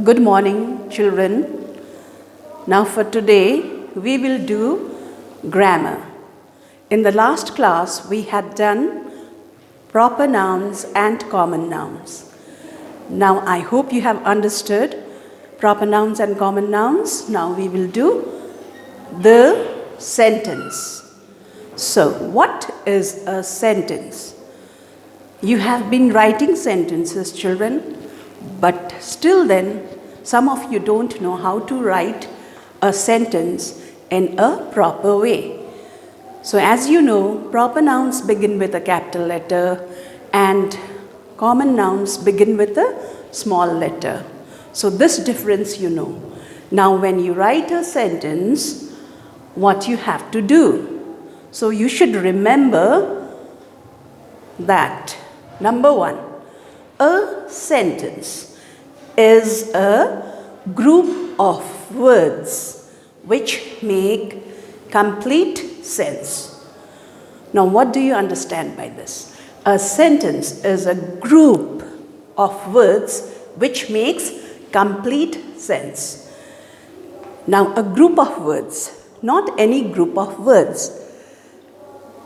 Good morning, children. Now for today, we will do grammar. In the last class, we had done proper nouns and common nouns. Now I hope you have understood proper nouns and common nouns. Now we will do the sentence. So, what is a sentence? You have been writing sentences, children, but still then, some of you don't know how to write a sentence in a proper way. So as you know, proper nouns begin with a capital letter and common nouns begin with a small letter. So this difference you know. Now when you write a sentence, what you have to do? So you should remember that. Number one, a sentence is a group of words which make complete sense. Now, what do you understand by this? A sentence is a group of words which makes complete sense. Now, a group of words, not any group of words.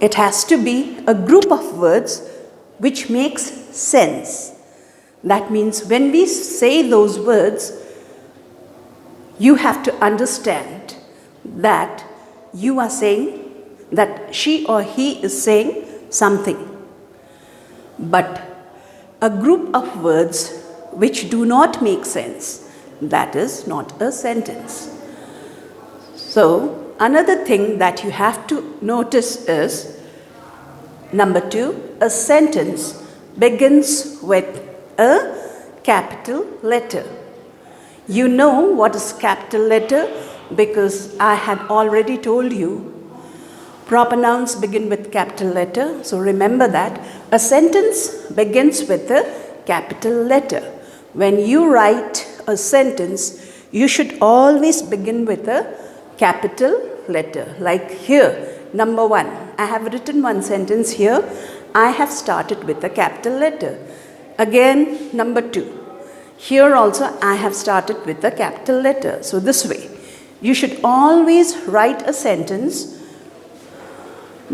It has to be a group of words which makes sense. That means when we say those words, you have to understand that you are saying that she or he is saying something. But a group of words which do not make sense, that is not a sentence. So, another thing that you have to notice is, number two, a sentence begins with a capital letter. You know what is capital letter because I had already told you proper nouns begin with capital letter. So remember that a sentence begins with a capital letter. When you write a sentence, you should always begin with a capital letter. Like here, number one, I have written one sentence here. I have started with a capital letter. Again, number two. Here also I have started with a capital letter. So this way, you should always write a sentence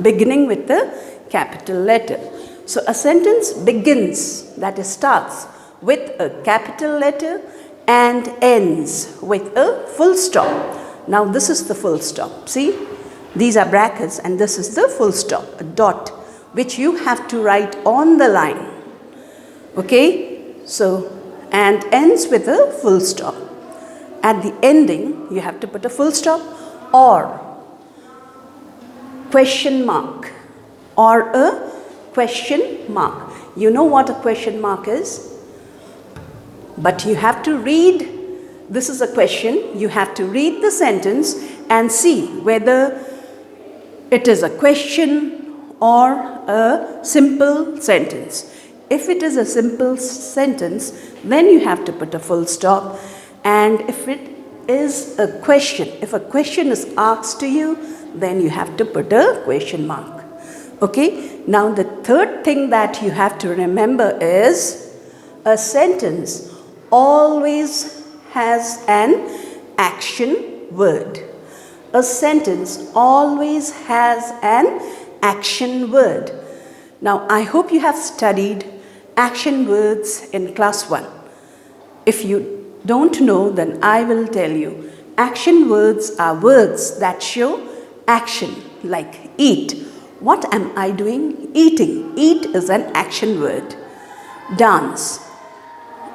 beginning with a capital letter. So a sentence begins, that is starts, with a capital letter and ends with a full stop. Now this is the full stop. See, these are brackets and this is the full stop, a dot, which you have to write on the line. Okay, so, and ends with a full stop. At the ending, you have to put a full stop or question mark or a question mark. You know what a question mark is? But you have to read, this is a question, you have to read the sentence and see whether it is a question or a simple sentence. If it is a simple sentence, then you have to put a full stop. And if it is a question, if a question is asked to you, then you have to put a question mark. Okay? Now the third thing that you have to remember is a sentence always has an action word. A sentence always has an action word. Now I hope you have studied action words in class 1. If you don't know, then I will tell you. Action words are words that show action, like eat. What am I doing? Eating. Eat is an action word. Dance.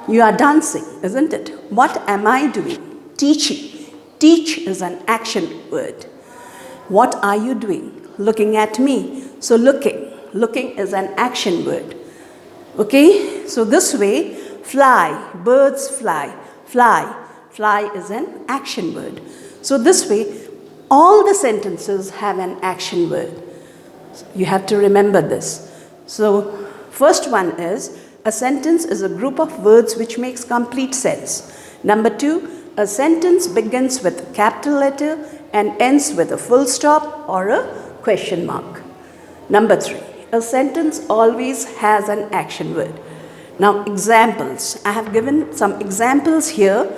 You are dancing, isn't it? What am I doing? Teaching. Teach is an action word. What are you doing? Looking at me. So looking. Looking is an action word. Okay, so this way, fly, birds fly, fly, fly is an action word. So this way, all the sentences have an action word. You have to remember this. So first one is, a sentence is a group of words which makes complete sense. Number two, a sentence begins with a capital letter and ends with a full stop or a question mark. Number three, a sentence always has an action word. Now examples. I have given some examples here,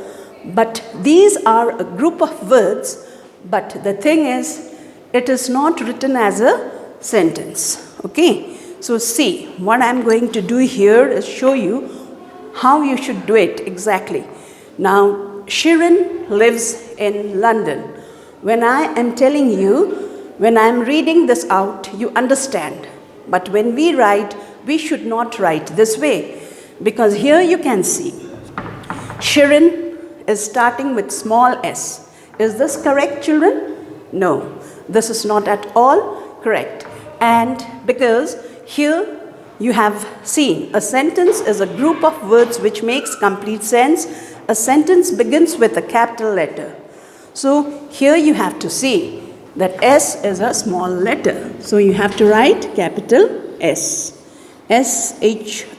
but these are a group of words, but the thing is, it is not written as a sentence. Okay? So see, what I am going to do here is show you how you should do it exactly. Now, Shirin lives in London. When I am telling you, when I am reading this out, you understand. But when we write, we should not write this way. Because here you can see, Shirin is starting with small s. Is this correct, children? No, this is not at all correct. And because here you have seen a sentence is a group of words which makes complete sense. A sentence begins with a capital letter. So here you have to see that S is a small letter. So you have to write capital S. S-H-I-R-I-N,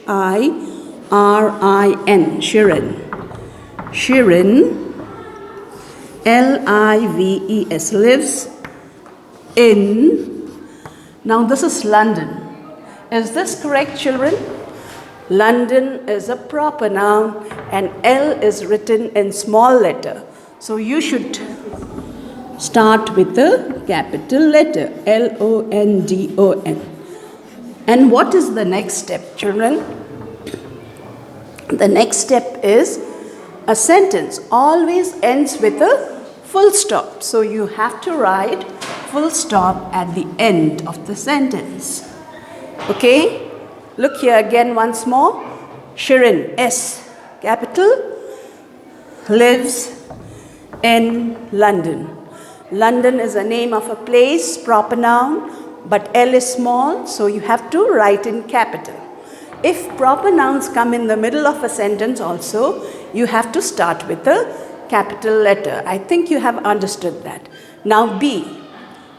Shirin. Shirin, L-I-V-E-S, lives in, now this is London. Is this correct, children? London is a proper noun and L is written in small letter. So you should start with the capital letter, L-O-N-D-O-N. And what is the next step, children? The next step is a sentence always ends with a full stop. So you have to write full stop at the end of the sentence. Okay? Look here again once more. Shirin, S, capital, lives in London. London is a name of a place, proper noun, but L is small, so you have to write in capital. If proper nouns come in the middle of a sentence also, you have to start with a capital letter. I think you have understood that. Now B,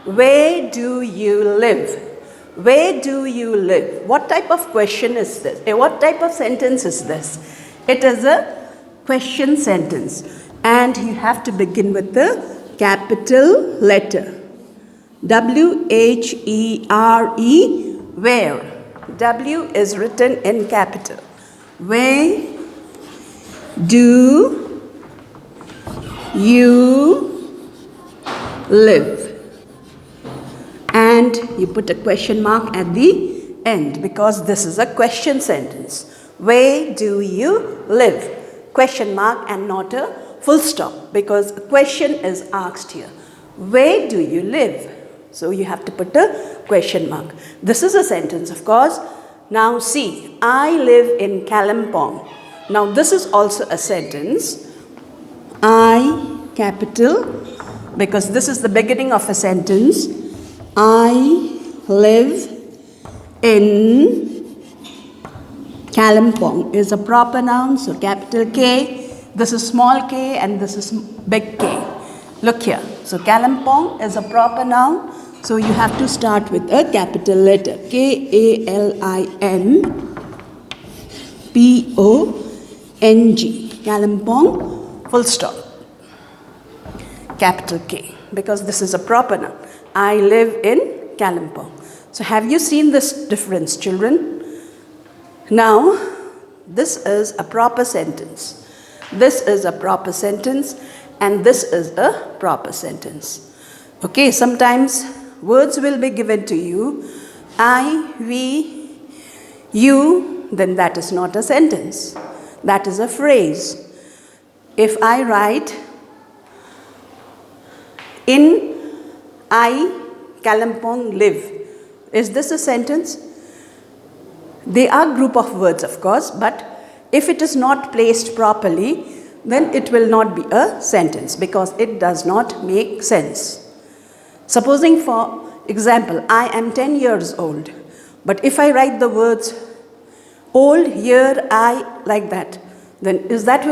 where do you live? Where do you live? What type of question is this? What type of sentence is this? It is a question sentence. And you have to begin with the capital letter. W-H-E-R-E, where? W is written in capital. Where do you live? And you put a question mark at the end because this is a question sentence. Where do you live? Question mark and not a full stop because a question is asked here. Where do you live? So you have to put a question mark. This is a sentence, of course. Now see, I live in Kalimpong. Now this is also a sentence. I, capital, because this is the beginning of a sentence. I live in Kalimpong is a proper noun, so capital K. This is small k and this is big K. Look here. So Kalimpong is a proper noun. So you have to start with a capital letter. K-A-L-I-M-P-O-N-G. Kalimpong, full stop. Capital K. Because this is a proper noun. I live in Kalimpong. So have you seen this difference, children? Now, this is a proper sentence. This is a proper sentence and this is a proper sentence. Okay, sometimes words will be given to you. I, we, you, then that is not a sentence. That is a phrase. If I write, in I, Kalimpong, live, is this a sentence? They are group of words, of course, but if it is not placed properly, then it will not be a sentence because it does not make sense. Supposing, for example, I am 10 years old, but if I write the words old, year, I, like that, then is that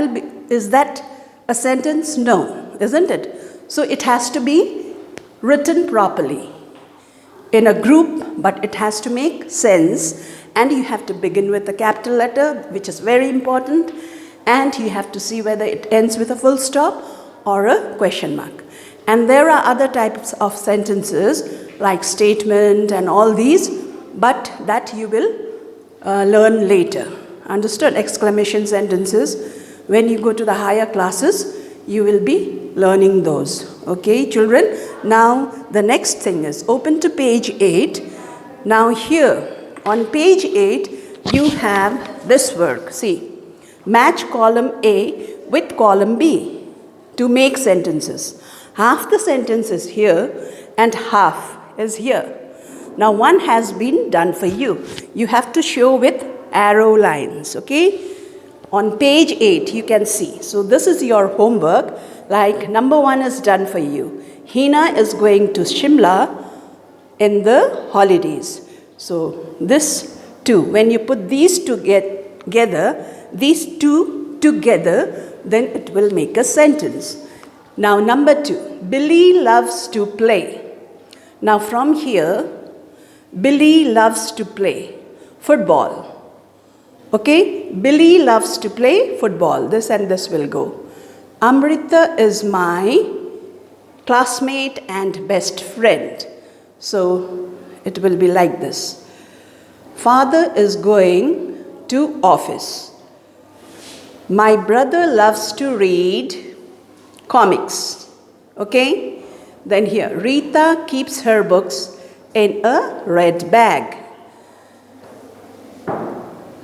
a sentence? No, isn't it? So it has to be written properly in a group, but it has to make sense. And you have to begin with a capital letter, which is very important. And you have to see whether it ends with a full stop or a question mark. And there are other types of sentences like statement and all these, but that you will learn later. Understood? Exclamation sentences. When you go to the higher classes, you will be learning those. Okay, children? Now, the next thing is open to page 8. Now, here on page 8, you have this work. See, match column A with column B to make sentences. Half the sentence is here and half is here. Now, one has been done for you. You have to show with arrow lines, okay? On page 8, you can see. So, this is your homework. Like, number 1 is done for you. Hina is going to Shimla in the holidays. So, this two, when you put these together, then it will make a sentence. Now, number 2, Billy loves to play. Now, from here, Billy loves to play football. Okay, Billy loves to play football. This and this will go. Amrita is my classmate and best friend. So, it will be like this. Father is going to office. My brother loves to read comics. Okay? Then here, Rita keeps her books in a red bag.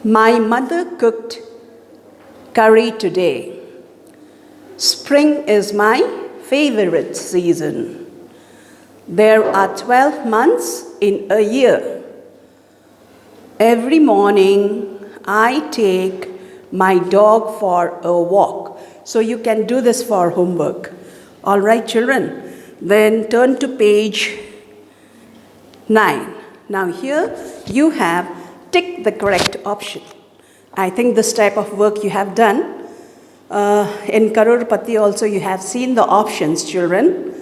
My mother cooked curry today. Spring is my favorite season. There are 12 months in a year. Every morning, I take my dog for a walk. So you can do this for homework. All right, children. Then turn to page 9. Now here you have tick the correct option. I think this type of work you have done. In Karurpati also you have seen the options, children.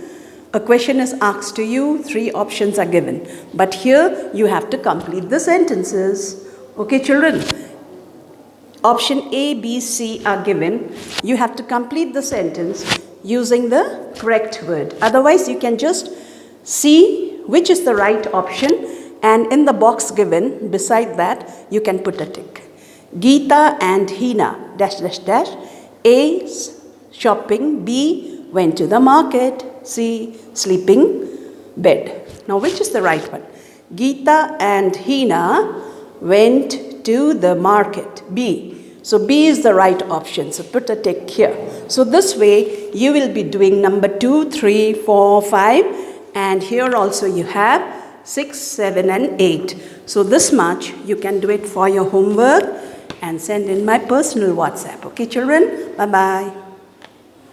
A question is asked to you, 3 options are given. But here you have to complete the sentences. Okay, children? Option A, B, C are given. You have to complete the sentence using the correct word. Otherwise, you can just see which is the right option, and in the box given beside that, you can put a tick. Geeta and Hina, dash, dash, dash. A, shopping. B, went to the market. C, sleeping bed. Now, which is the right one? Geeta and Hina went to the market. B. So, B is the right option. So, put a tick here. So, this way, you will be doing number 2, 3, 4, 5. And here also you have 6, 7 and 8. So, this much you can do it for your homework and send in my personal WhatsApp. Okay, children? Bye-bye.